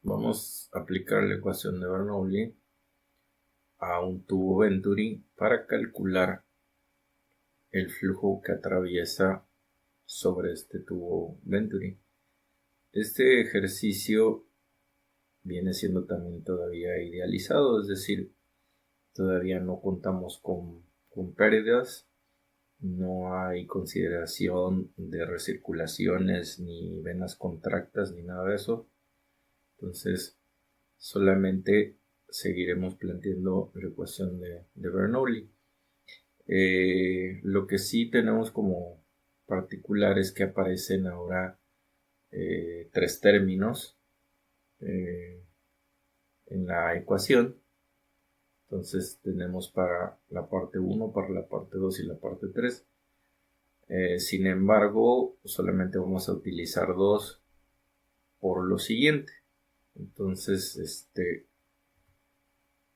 Vamos a aplicar la ecuación de Bernoulli a un tubo Venturi para calcular el flujo que atraviesa sobre este tubo Venturi. Este ejercicio viene siendo también todavía idealizado, es decir, todavía no contamos con pérdidas, no hay consideración de recirculaciones ni venas contractas ni nada de eso. Entonces solamente seguiremos planteando la ecuación de Bernoulli. Lo que sí tenemos como particular es que aparecen ahora tres términos en la ecuación. Entonces tenemos para la parte 1, para la parte 2 y la parte 3. Sin embargo, solamente vamos a utilizar dos por lo siguiente. Entonces,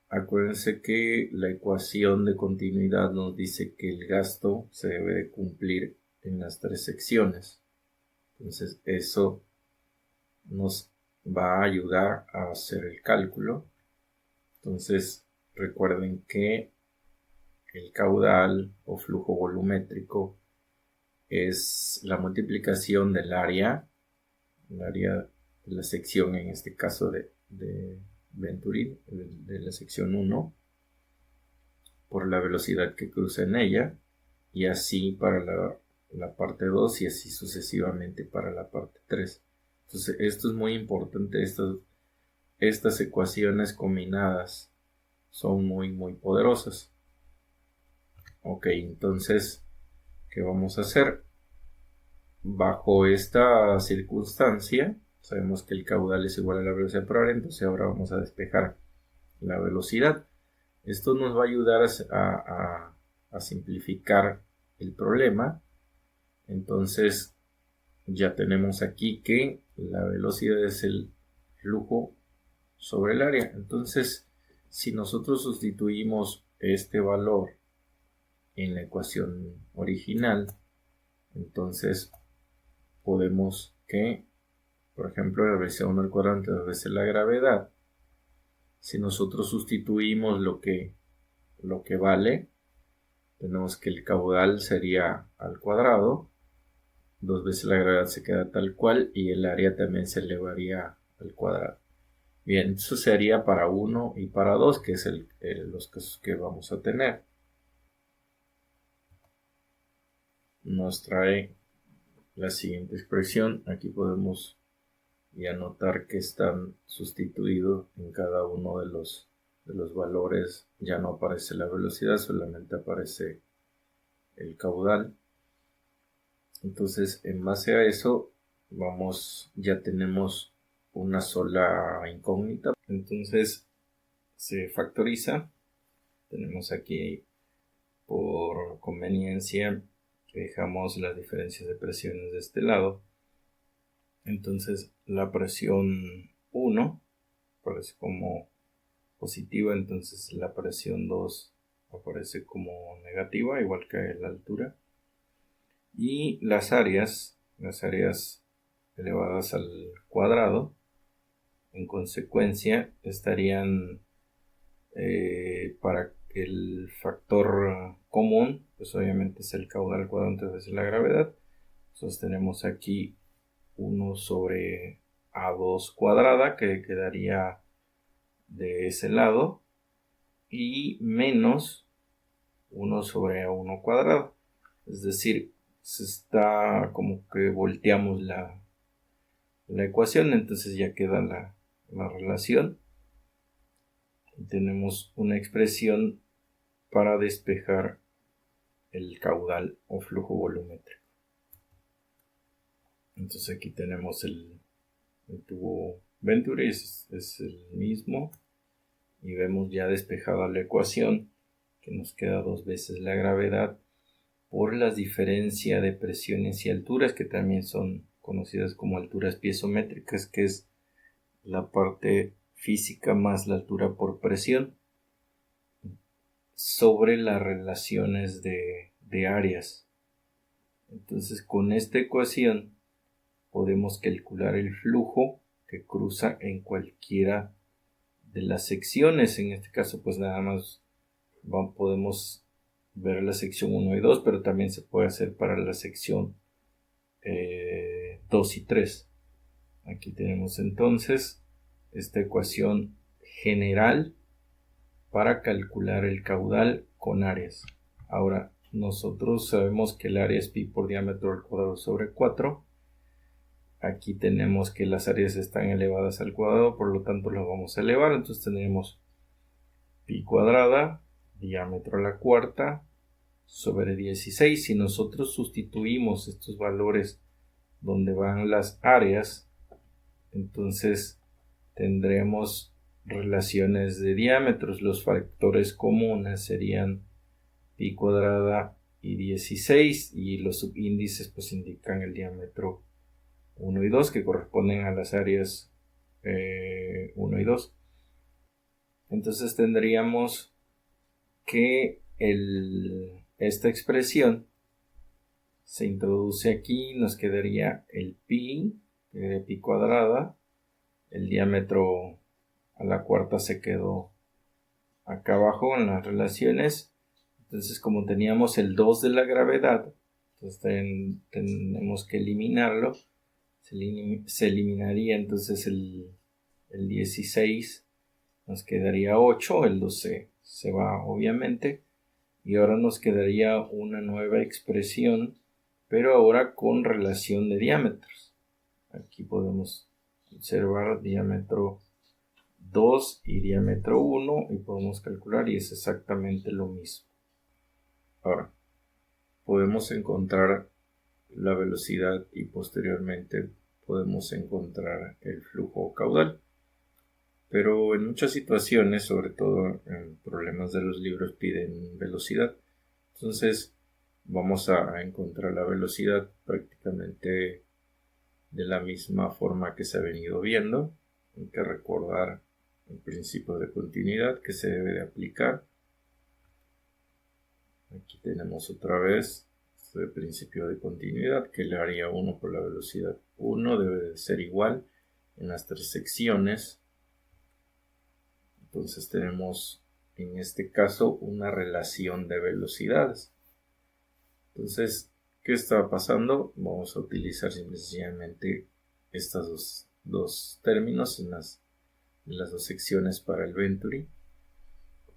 acuérdense que la ecuación de continuidad nos dice que el gasto se debe de cumplir en las tres secciones. Entonces eso nos va a ayudar a hacer el cálculo. Entonces recuerden que el caudal o flujo volumétrico es la multiplicación del área, el área de la sección, en este caso de Venturi, de la sección 1, por la velocidad que cruza en ella, y así para la parte 2 y así sucesivamente para la parte 3. Entonces esto es muy importante, estas ecuaciones combinadas son muy poderosas. Ok, entonces, ¿qué vamos a hacer? Bajo esta circunstancia, sabemos que el caudal es igual a la velocidad por hora, entonces ahora vamos a despejar la velocidad. Esto nos va a ayudar a simplificar el problema. Entonces ya tenemos aquí que la velocidad es el flujo sobre el área. Entonces, si nosotros sustituimos este valor en la ecuación original, entonces podemos que, por ejemplo, la velocidad 1 al cuadrante dos veces la gravedad, si nosotros sustituimos lo que vale, tenemos que el caudal sería al cuadrado, dos veces la gravedad se queda tal cual y el área también se elevaría al cuadrado. Bien, eso sería para 1 y para 2, que es los casos que vamos a tener. Nos trae la siguiente expresión. Aquí podemos ya notar que están sustituidos en cada uno de los valores. Ya no aparece la velocidad, solamente aparece el caudal. Entonces, en base a eso, ya tenemos una sola incógnita. Entonces, se factoriza. Tenemos aquí, por conveniencia, dejamos las diferencias de presiones de este lado. Entonces, la presión 1 aparece como positiva, entonces la presión 2 aparece como negativa, igual que la altura. Y las áreas elevadas al cuadrado, en consecuencia, estarían para el factor común, pues obviamente es el caudal al cuadrado, entonces es la gravedad. Entonces tenemos aquí 1 sobre A2 cuadrada, que quedaría de ese lado, y menos 1 sobre A1 cuadrado. Es decir, se está como que volteamos la ecuación, entonces ya queda la relación. Y tenemos una expresión para despejar el caudal o flujo volumétrico. Entonces aquí tenemos el tubo Venturi, es el mismo, y vemos ya despejada la ecuación, que nos queda dos veces la gravedad por la diferencia de presiones y alturas, que también son conocidas como alturas piezométricas, que es la parte física más la altura por presión, sobre las relaciones de áreas. Entonces, con esta ecuación podemos calcular el flujo que cruza en cualquiera de las secciones. En este caso pues nada más podemos ver la sección 1 y 2, pero también se puede hacer para la sección 2 y 3. Aquí tenemos entonces esta ecuación general para calcular el caudal con áreas. Ahora, nosotros sabemos que el área es pi por diámetro al cuadrado sobre 4. Aquí tenemos que las áreas están elevadas al cuadrado, por lo tanto las vamos a elevar. Entonces tendremos pi cuadrada, diámetro a la cuarta, sobre 16. Si nosotros sustituimos estos valores donde van las áreas, entonces tendremos relaciones de diámetros. Los factores comunes serían pi cuadrada y 16, y los subíndices pues indican el diámetro 1 y 2, que corresponden a las áreas 1 y 2. Entonces tendríamos que esta expresión se introduce aquí, nos quedaría el pi, pi cuadrada, el diámetro a la cuarta se quedó acá abajo en las relaciones. Entonces, como teníamos el 2 de la gravedad, entonces tenemos que eliminarlo. Se eliminaría entonces el 16, nos quedaría 8, el 12 se va obviamente, y ahora nos quedaría una nueva expresión, pero ahora con relación de diámetros. Aquí podemos observar diámetro 2 y diámetro 1 y podemos calcular, y es exactamente lo mismo. Ahora, podemos encontrar la velocidad y posteriormente podemos encontrar el flujo caudal. Pero en muchas situaciones, sobre todo en problemas de los libros, piden velocidad. Entonces vamos a encontrar la velocidad prácticamente de la misma forma que se ha venido viendo. Hay que recordar el principio de continuidad que se debe de aplicar. Aquí tenemos otra vez el principio de continuidad, que el área 1 por la velocidad 1 debe de ser igual en las tres secciones. Entonces tenemos en este caso una relación de velocidades. Entonces, ¿qué está pasando? Vamos a utilizar sencillamente estos dos términos en las dos secciones para el Venturi.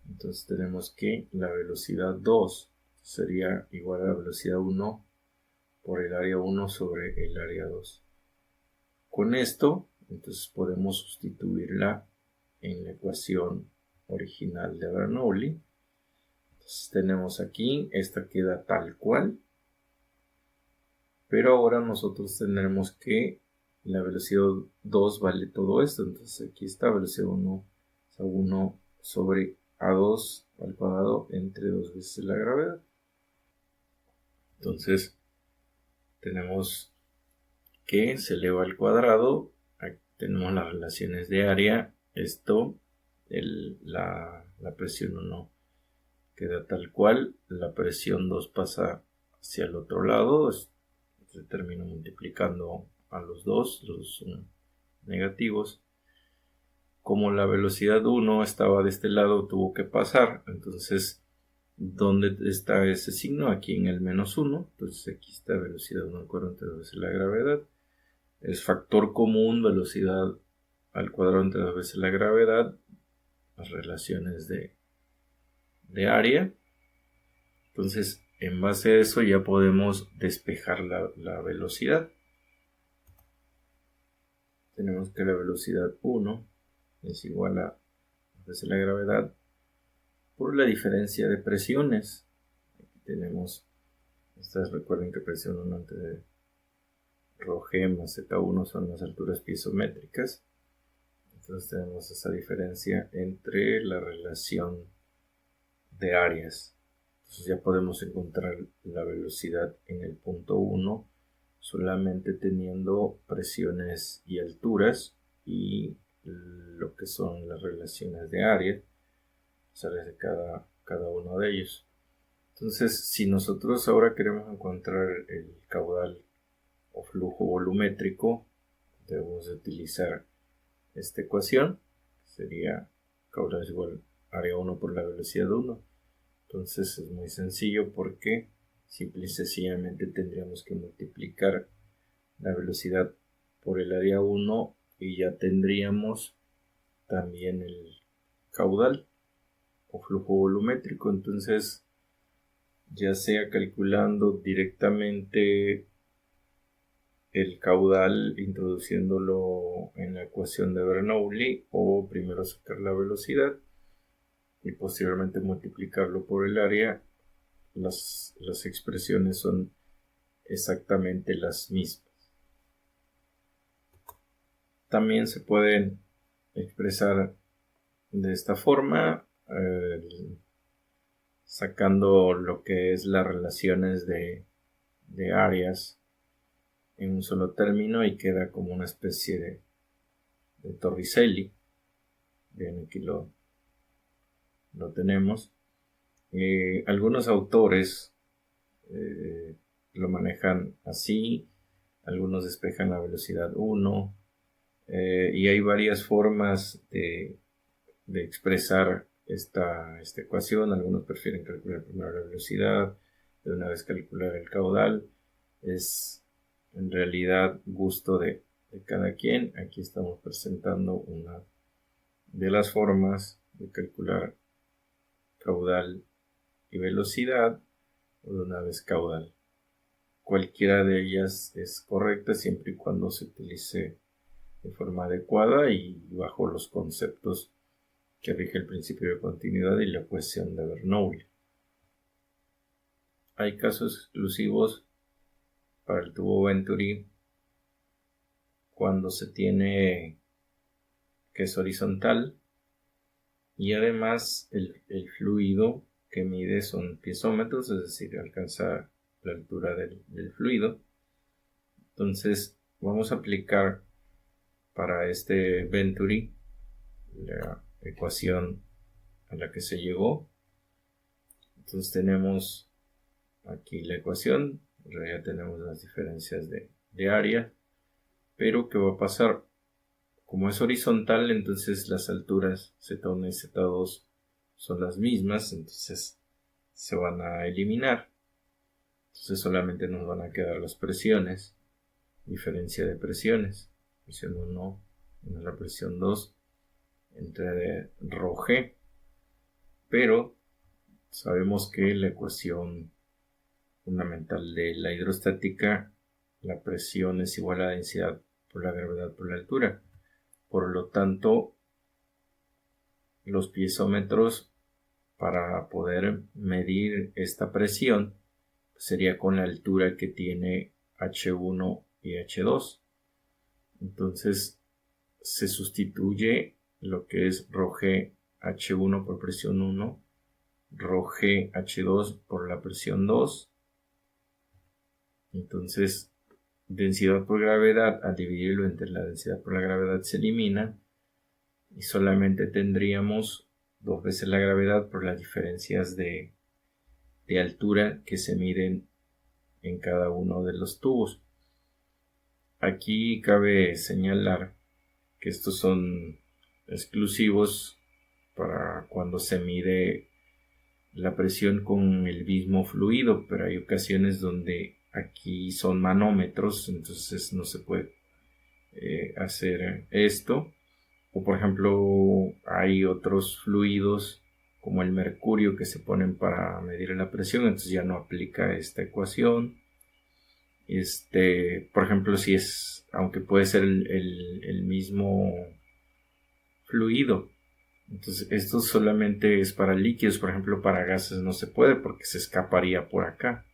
Entonces tenemos que la velocidad 2 sería igual a la velocidad 1 por el área 1 sobre el área 2. Con esto, entonces podemos sustituirla en la ecuación original de Bernoulli. Entonces tenemos aquí, esta queda tal cual, pero ahora nosotros tendremos que la velocidad 2 vale todo esto. Entonces aquí está velocidad 1, o sea, 1 sobre a2 al cuadrado entre 2 veces la gravedad. Entonces tenemos que se eleva al cuadrado. Aquí tenemos las relaciones de área. Esto, la presión 1 queda tal cual. La presión 2 pasa hacia el otro lado. Se termina multiplicando a los dos son negativos. Como la velocidad 1 estaba de este lado, tuvo que pasar. Entonces, ¿dónde está ese signo? Aquí en el menos 1. Entonces aquí está velocidad 1 al cuadrado entre 2 veces la gravedad. Es factor común, velocidad al cuadrado entre 2 veces la gravedad. Las relaciones de área. Entonces, en base a eso ya podemos despejar la velocidad. Tenemos que la velocidad 1 es igual a veces la gravedad por la diferencia de presiones. Aquí tenemos estas, recuerden que presión 1 entre ρg más z1 son las alturas piezométricas. Entonces tenemos esa diferencia entre la relación de áreas. Entonces ya podemos encontrar la velocidad en el punto 1 solamente teniendo presiones y alturas y lo que son las relaciones de área, sale de cada uno de ellos. Entonces, si nosotros ahora queremos encontrar el caudal o flujo volumétrico, debemos de utilizar esta ecuación. Sería caudal es igual a área 1 por la velocidad 1. Entonces es muy sencillo porque simple y sencillamente tendríamos que multiplicar la velocidad por el área 1 y ya tendríamos también el caudal o flujo volumétrico. Entonces, ya sea calculando directamente el caudal introduciéndolo en la ecuación de Bernoulli, o primero sacar la velocidad y posteriormente multiplicarlo por el área, las expresiones son exactamente las mismas. También se pueden expresar de esta forma, sacando lo que es las relaciones de áreas en un solo término, y queda como una especie de Torricelli. Bien, aquí lo tenemos. Algunos autores lo manejan así, algunos despejan la velocidad 1, y hay varias formas de expresar esta ecuación. Algunos prefieren calcular primero la velocidad, de una vez calcular el caudal. Es en realidad gusto de cada quien. Aquí estamos presentando una de las formas de calcular caudal y velocidad, o de una vez caudal. Cualquiera de ellas es correcta siempre y cuando se utilice de forma adecuada y bajo los conceptos que rige el principio de continuidad y la ecuación de Bernoulli. Hay casos exclusivos para el tubo Venturi cuando se tiene que es horizontal y además el fluido que mide son piezómetros, es decir, alcanza la altura del fluido. Entonces vamos a aplicar para este Venturi la ecuación a la que se llegó. Entonces tenemos aquí la ecuación, ya tenemos las diferencias de área, pero ¿qué va a pasar? Como es horizontal, entonces las alturas Z1 y Z2 son las mismas, entonces se van a eliminar. Entonces solamente nos van a quedar las presiones, diferencia de presiones, presión 1 menos la presión 2 entre ρg, pero sabemos que la ecuación fundamental de la hidrostática, la presión es igual a la densidad por la gravedad por la altura. Por lo tanto, los piezómetros, para poder medir esta presión, sería con la altura que tiene H1 y H2. Entonces se sustituye lo que es ρg H1 por presión 1, ρg H2 por la presión 2. Entonces densidad por gravedad, al dividirlo entre la densidad por la gravedad, se elimina y solamente tendríamos 2 veces la gravedad por las diferencias de altura que se miden en cada uno de los tubos. Aquí cabe señalar que estos son exclusivos para cuando se mide la presión con el mismo fluido, pero hay ocasiones donde aquí son manómetros, entonces no se puede hacer esto. O por ejemplo, hay otros fluidos como el mercurio que se ponen para medir la presión, entonces ya no aplica esta ecuación. Por ejemplo, si es, aunque puede ser el mismo fluido, entonces esto solamente es para líquidos. Por ejemplo, para gases no se puede porque se escaparía por acá.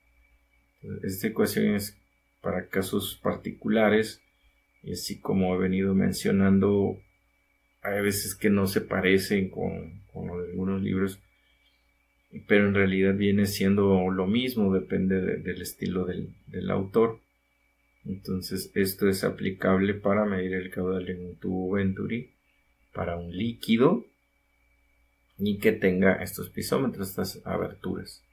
Entonces, esta ecuación es para casos particulares, y así como he venido mencionando, hay veces que no se parecen con algunos libros, pero en realidad viene siendo lo mismo, depende del estilo del autor. Entonces esto es aplicable para medir el caudal en un tubo Venturi para un líquido y que tenga estos piezómetros, estas aberturas.